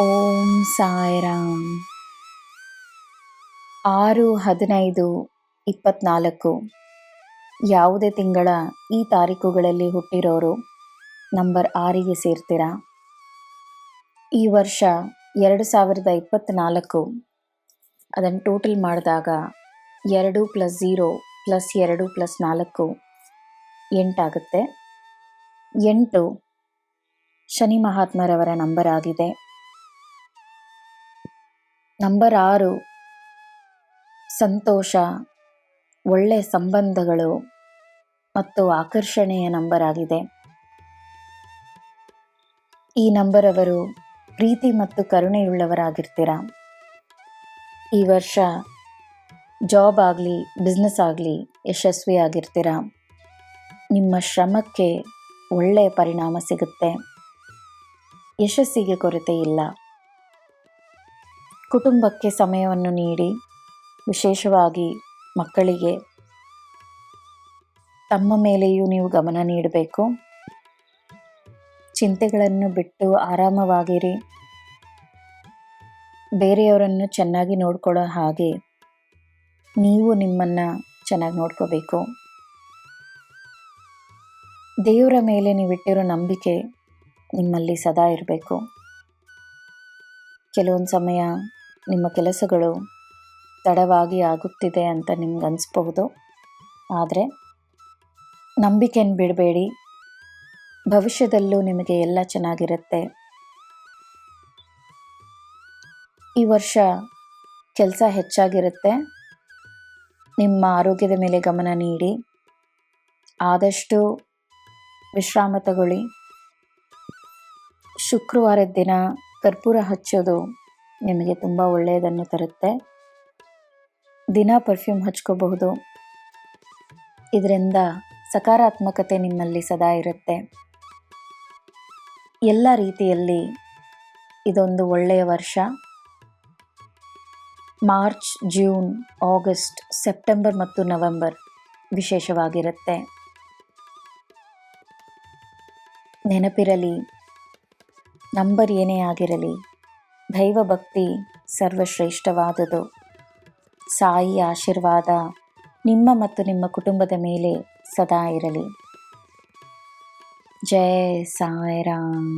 ಓಂ ಸಾಯಿರಾಮ್. 6-15-24 ಯಾವುದೇ ತಿಂಗಳ ಈ ತಾರೀಕುಗಳಲ್ಲಿ ಹುಟ್ಟಿರೋರು ನಂಬರ್ 6ಗೆ ಸೇರ್ತೀರಾ. ಈ ವರ್ಷ 2024 ಅದನ್ನು ಟೋಟಲ್ ಮಾಡಿದಾಗ 2 + 0 + 2 + 4 8 ಆಗುತ್ತೆ. 8 ಶನಿ ಮಹಾತ್ಮರವರ ನಂಬರ್ ಆಗಿದೆ. ನಂಬರ್ 6 ಸಂತೋಷ, ಒಳ್ಳೆಯ ಸಂಬಂಧಗಳು ಮತ್ತು ಆಕರ್ಷಣೆಯ ನಂಬರ್ ಆಗಿದೆ. ಈ ನಂಬರ್ ಅವರು ಪ್ರೀತಿ ಮತ್ತು ಕರುಣೆಯುಳ್ಳವರಾಗಿರ್ತೀರ. ಈ ವರ್ಷ ಜಾಬ್ ಆಗಲಿ ಬಿಸ್ನೆಸ್ ಆಗಲಿ ಯಶಸ್ವಿಯಾಗಿರ್ತೀರ. ನಿಮ್ಮ ಶ್ರಮಕ್ಕೆ ಒಳ್ಳೆಯ ಪರಿಣಾಮ ಸಿಗುತ್ತೆ. ಯಶಸ್ಸಿಗೆ ಕೊರತೆ ಇಲ್ಲ. ಕುಟುಂಬಕ್ಕೆ ಸಮಯವನ್ನು ನೀಡಿ, ವಿಶೇಷವಾಗಿ ಮಕ್ಕಳಿಗೆ, ತಮ್ಮ ಮೇಲೆಯೂ ನೀವು ಗಮನ ನೀಡಬೇಕು. ಚಿಂತೆಗಳನ್ನು ಬಿಟ್ಟು ಆರಾಮವಾಗಿರಿ. ಬೇರೆಯವರನ್ನು ಚೆನ್ನಾಗಿ ನೋಡ್ಕೊಳ್ಳೋ ಹಾಗೆ ನೀವು ನಿಮ್ಮನ್ನು ಚೆನ್ನಾಗಿ ನೋಡ್ಕೋಬೇಕು. ದೇವರ ಮೇಲೆ ನೀವಿಟ್ಟಿರೋ ನಂಬಿಕೆ ನಿಮ್ಮಲ್ಲಿ ಸದಾ ಇರಬೇಕು. ಕೆಲವೊಂದು ಸಮಯ ನಿಮ್ಮ ಕೆಲಸಗಳು ತಡವಾಗಿ ಆಗುತ್ತಿದೆ ಅಂತ ನಿಮ್ಗೆ ಅನಿಸ್ಬಹುದು. ಆದರೆ ನಂಬಿಕೆಯನ್ನು ಬಿಡಬೇಡಿ. ಭವಿಷ್ಯದಲ್ಲೂ ನಿಮಗೆ ಎಲ್ಲ ಚೆನ್ನಾಗಿರುತ್ತೆ. ಈ ವರ್ಷ ಕೆಲಸ ಹೆಚ್ಚಾಗಿರುತ್ತೆ. ನಿಮ್ಮ ಆರೋಗ್ಯದ ಮೇಲೆ ಗಮನ ನೀಡಿ. ಆದಷ್ಟು ವಿಶ್ರಾಮ ತಗೊಳ್ಳಿ. ಶುಕ್ರವಾರದ ದಿನ ಕರ್ಪೂರ ಹಚ್ಚೋದು ನಿಮಗೆ ತುಂಬ ಒಳ್ಳೆಯದನ್ನು ತರುತ್ತೆ. ದಿನ ಪರ್ಫ್ಯೂಮ್ ಹಚ್ಕೋಬಹುದು. ಇದರಿಂದ ಸಕಾರಾತ್ಮಕತೆ ನಿಮ್ಮಲ್ಲಿ ಸದಾ ಇರುತ್ತೆ. ಎಲ್ಲ ರೀತಿಯಲ್ಲಿ ಇದೊಂದು ಒಳ್ಳೆಯ ವರ್ಷ. ಮಾರ್ಚ್, ಜೂನ್, ಆಗಸ್ಟ್, ಸೆಪ್ಟೆಂಬರ್ ಮತ್ತು ನವೆಂಬರ್ ವಿಶೇಷವಾಗಿರುತ್ತೆ. ನೆನಪಿರಲಿ, ನಂಬರ್ ಏನೇ ಆಗಿರಲಿ, ದೈವ ಭಕ್ತಿ ಸರ್ವಶ್ರೇಷ್ಠವಾದುದು. ಸಾಯಿ ಆಶೀರ್ವಾದ ನಿಮ್ಮ ಮತ್ತು ನಿಮ್ಮ ಕುಟುಂಬದ ಮೇಲೆ ಸದಾ ಇರಲಿ. ಜೈ ಸಾಯಿರಾಮ್.